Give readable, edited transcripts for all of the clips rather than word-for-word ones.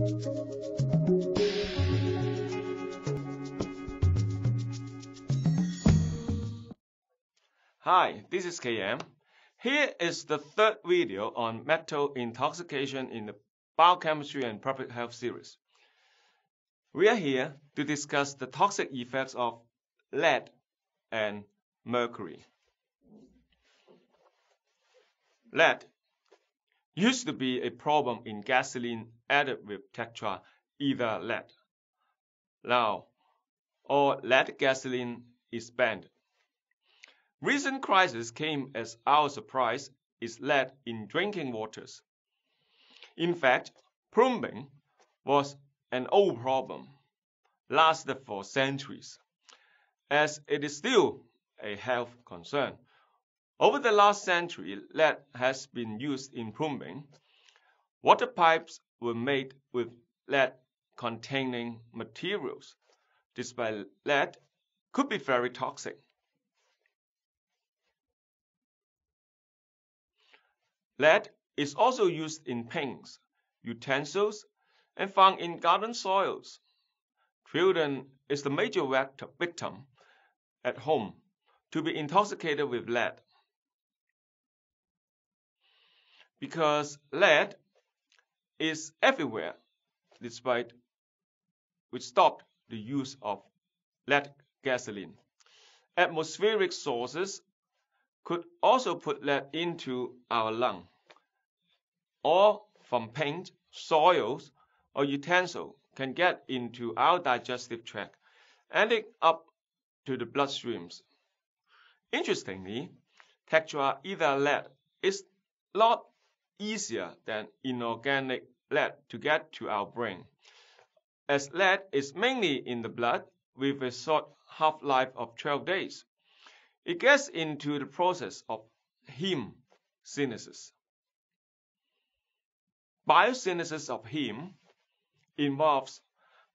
Hi, this is KM. Here is the third video on metal intoxication in the Biochemistry and Public Health series. We are here to discuss the toxic effects of lead and mercury. Lead used to be a problem in gasoline added with tetraether lead. Now, all lead gasoline is banned. Recent crisis came as our surprise is lead in drinking waters. In fact, plumbing was an old problem, lasted for centuries, as it is still a health concern. Over the last century, lead has been used in plumbing. Water pipes were made with lead-containing materials, despite lead could be very toxic. Lead is also used in paints, utensils, and found in garden soils. Children is the major victim at home to be intoxicated with lead. Because lead is everywhere, despite we stopped the use of lead gasoline. Atmospheric sources could also put lead into our lung, or from paint, soils, or utensil can get into our digestive tract, ending up to the bloodstreams. Interestingly, tetraether lead is a lot easier than inorganic lead to get to our brain, as lead is mainly in the blood with a short half-life of 12 days. It gets into the process of heme synthesis. Biosynthesis of heme involves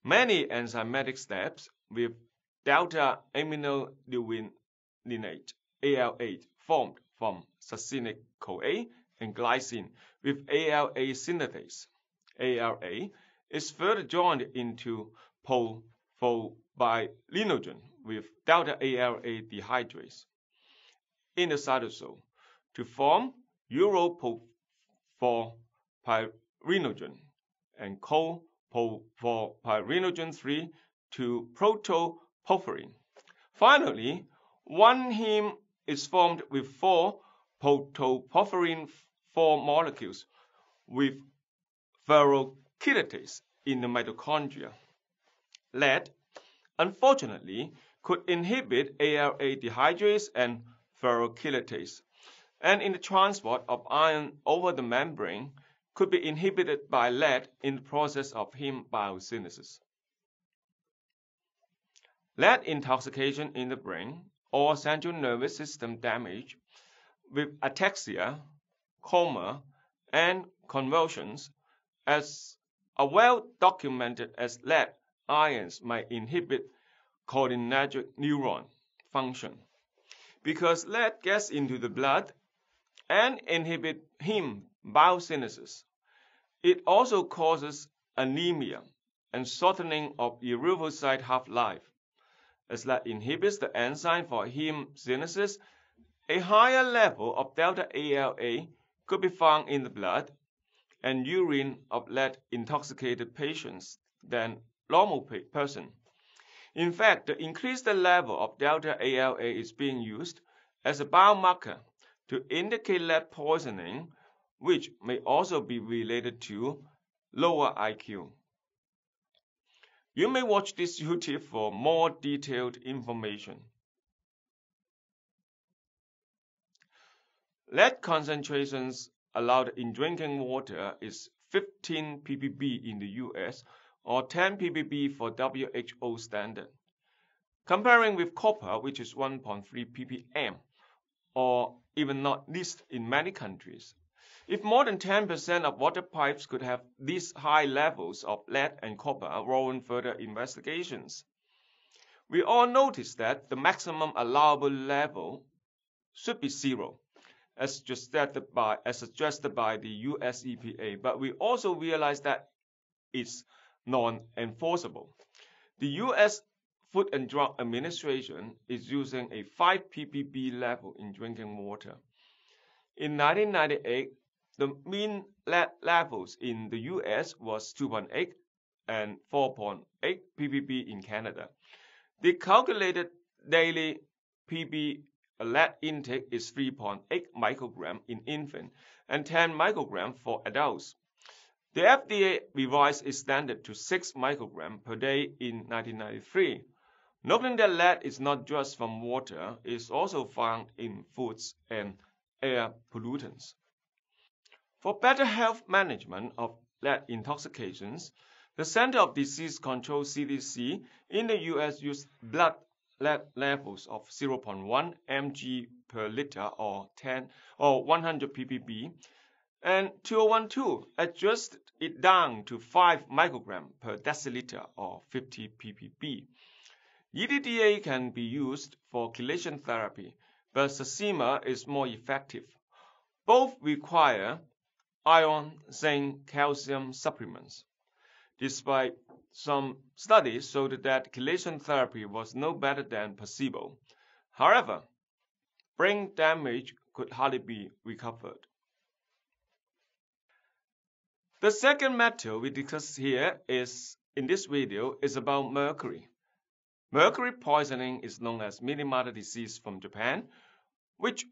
many enzymatic steps with delta aminoadenylated ALA formed from succinyl-CoA and glycine with ALA synthetase. ALA is further joined into phosphorylinogen with delta ALA dehydrase in the cytosol to form urophosphorylinogen and co-phosphorylinogen 3 to protoporphyrin. Finally, one heme is formed with 4 protoporphyrin 4 molecules with ferrochelatase in the mitochondria. Lead, unfortunately, could inhibit ALA dehydrase and ferrochelatase, and in the transport of iron over the membrane could be inhibited by lead in the process of heme biosynthesis. Lead intoxication in the brain or central nervous system damage with ataxia, coma, and convulsions are well documented as lead ions might inhibit cholinergic neuron function. Because lead gets into the blood and inhibits heme biosynthesis, it also causes anemia and shortening of erythrocyte half-life. As lead inhibits the enzyme for heme synthesis, a higher level of delta ALA could be found in the blood and urine of lead-intoxicated patients than normal person. In fact, the increased level of delta ALA is being used as a biomarker to indicate lead poisoning, which may also be related to lower IQ. You may watch this YouTube for more detailed information. Lead concentrations allowed in drinking water is 15 ppb in the US or 10 ppb for WHO standard. Comparing with copper, which is 1.3 ppm, or even not least in many countries. If more than 10% of water pipes could have these high levels of lead and copper, warrant further investigations. We all notice that the maximum allowable level should be 0, as suggested by the US EPA, but we also realize that is non-enforceable. The U.S. Food and Drug Administration is using a 5 ppb level in drinking water. In 1998, the mean lead levels in the U.S. was 2.8 and 4.8 ppb in Canada. The calculated daily Pb lead intake is 3.8 microgram in infant and 10 microgram for adults. The FDA revised its standard to 6 microgram per day in 1993. Noting that lead is not just from water, it is also found in foods and air pollutants. For better health management of lead intoxications, the Center of Disease Control (CDC) in the U.S. used blood lead levels of 0.1 mg per liter or 100 ppb, and 2012 adjusted it down to 5 microgram per deciliter or 50 ppb. EDTA can be used for chelation therapy, but Saxima is more effective. Both require iron, zinc, calcium supplements. Despite some studies showed that chelation therapy was no better than placebo. However, brain damage could hardly be recovered. The second metal we discuss here in this video is about mercury. Mercury poisoning is known as Minamata disease from Japan, which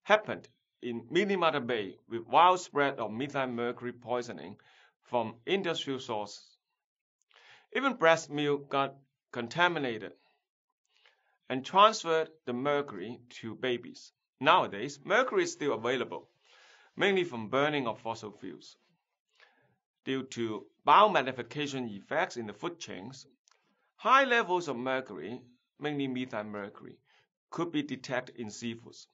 happened in Minamata Bay with widespread of methylmercury poisoning from industrial sources. Even breast milk got contaminated and transferred the mercury to babies. Nowadays, mercury is still available, mainly from burning of fossil fuels. Due to biomagnification effects in the food chains, high levels of mercury, mainly methylmercury, could be detected in seafoods.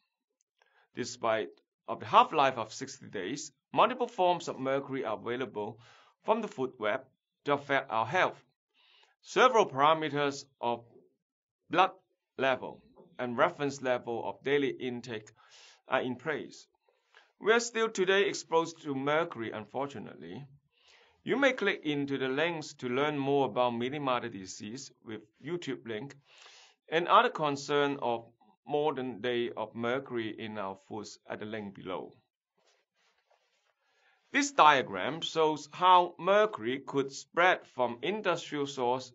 Despite of the half-life of 60 days, multiple forms of mercury are available from the food web to affect our health. Several parameters of blood level and reference level of daily intake are in place. We are still today exposed to mercury, unfortunately. You may click into the links to learn more about Minamata disease with YouTube link and other concern of modern day of mercury in our foods at the link below. This diagram shows how mercury could spread from industrial source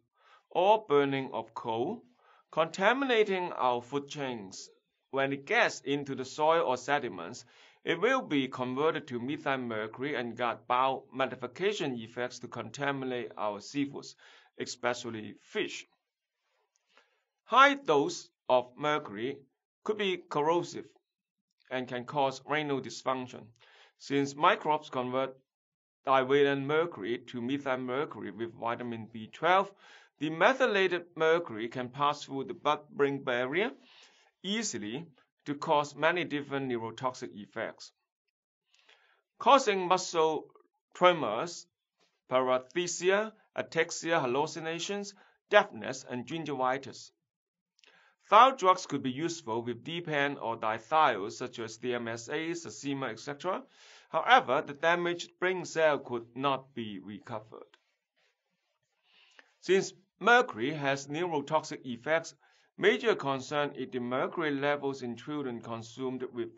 or burning of coal, contaminating our food chains. When it gets into the soil or sediments, it will be converted to methylmercury and got biomagnification effects to contaminate our seafoods, especially fish. High dose of mercury could be corrosive and can cause renal dysfunction. Since microbes convert divalent mercury to methylmercury with vitamin B12, the methylated mercury can pass through the blood-brain barrier easily to cause many different neurotoxic effects, causing muscle tremors, paresthesia, ataxia, hallucinations, deafness, and gingivitis. Thiol drugs could be useful with D-pen or dithiol such as DMSA, Saxima, etc. However, the damaged brain cell could not be recovered. Since mercury has neurotoxic effects, major concern is the mercury levels in children consumed with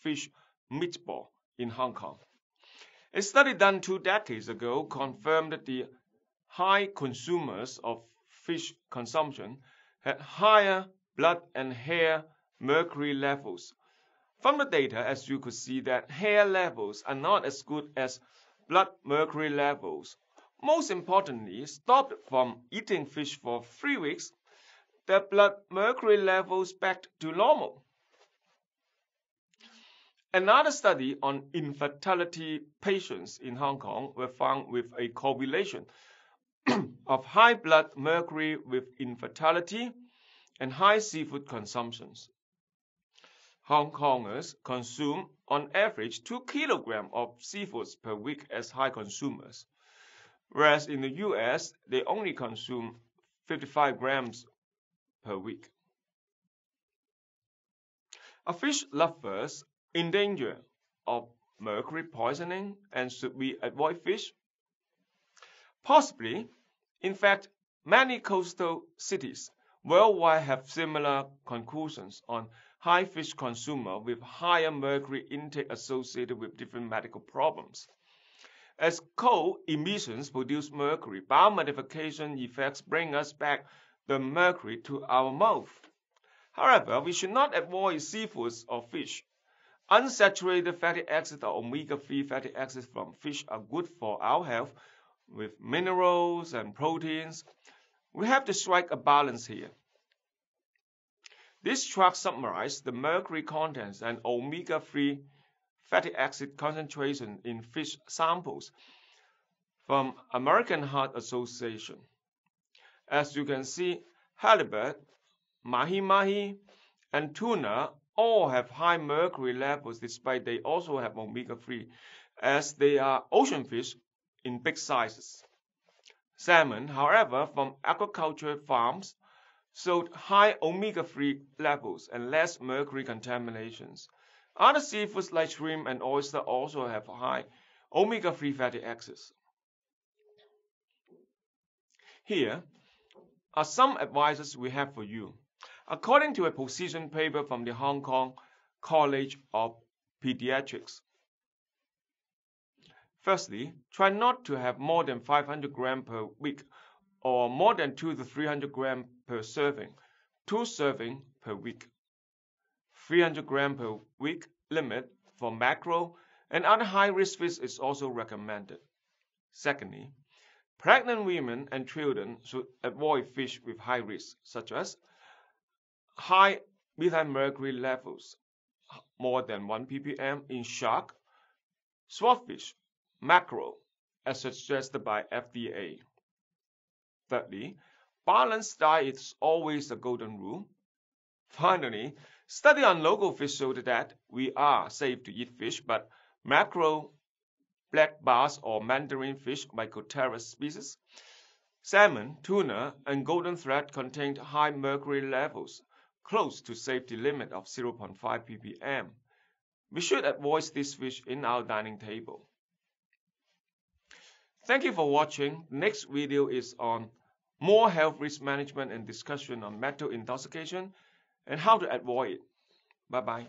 fish meatball in Hong Kong. A study done 2 decades ago confirmed that the high consumers of fish consumption had higher blood and hair mercury levels. From the data, as you could see that hair levels are not as good as blood mercury levels. Most importantly, stopped from eating fish for 3 weeks, their blood mercury levels back to normal. Another study on infertility patients in Hong Kong were found with a correlation of high blood mercury with infertility and high seafood consumptions. Hong Kongers consume on average 2 kilograms of seafoods per week as high consumers, whereas in the US they only consume 55 grams per week. Are fish lovers in danger of mercury poisoning, and should we avoid fish? Possibly, in fact, many coastal cities worldwide have similar conclusions on high fish consumer with higher mercury intake associated with different medical problems. As coal emissions produce mercury, biomodification effects bring us back the mercury to our mouth. However, we should not avoid seafoods or fish. Unsaturated fatty acids or omega-3 fatty acids from fish are good for our health with minerals and proteins. We have to strike a balance here. This chart summarizes the mercury contents and omega-3 fatty acid concentration in fish samples from American Heart Association. As you can see, halibut, mahi-mahi, and tuna all have high mercury levels despite they also have omega-3 as they are ocean fish in big sizes. Salmon, however, from aquaculture farms showed high omega-3 levels and less mercury contaminations. Other seafoods like shrimp and oyster also have high omega-3 fatty acids. Here are some advices we have for you. According to a position paper from the Hong Kong College of Pediatrics. Firstly, try not to have more than 500 grams per week or more than 200 to 300 grams per serving, 2 servings per week. 300 grams per week limit for mackerel and other high-risk fish is also recommended. Secondly, pregnant women and children should avoid fish with high risk, such as high methylmercury levels, more than 1 ppm in shark, swordfish, mackerel, as suggested by FDA. Thirdly, balanced diet is always a golden rule. Finally, study on local fish showed that we are safe to eat fish, but mackerel, black bass or mandarin fish, Mycteris species, salmon, tuna, and golden thread contained high mercury levels, close to safety limit of 0.5 ppm. We should avoid this fish in our dining table. Thank you for watching. The next video is on more health risk management and discussion on metal intoxication and how to avoid it. Bye-bye.